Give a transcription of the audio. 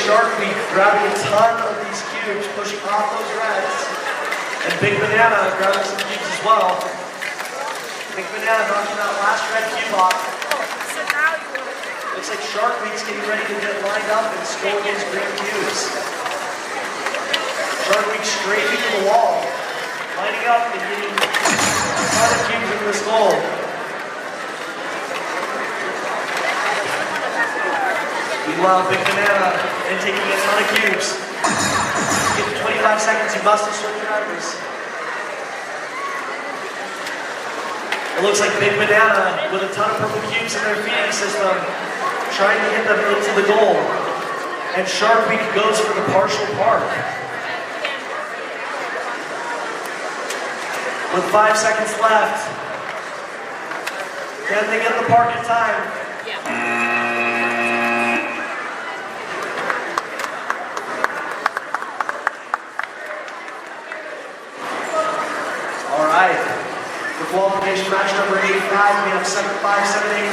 Shark Week grabbing a ton of these cubes, pushing off those reds. And Big Banana grabbing some cubes as well. Big Banana knocking that last red cube off. Looks like Shark Week's getting ready to get lined up and score these green cubes. Shark Week strafing to the wall, lining up and getting a ton of cubes in this goal. Meanwhile, Big Banana and taking a ton of cubes. Give 25 seconds, you must have switched drivers. It looks like Big Banana with a ton of purple cubes in their feeding system, trying to hit them into the goal. And Shark Week goes for the partial park. With 5 seconds left, can they get the park in time? Yeah. All right. For qualification match number 85, we have 7-5, 7-8.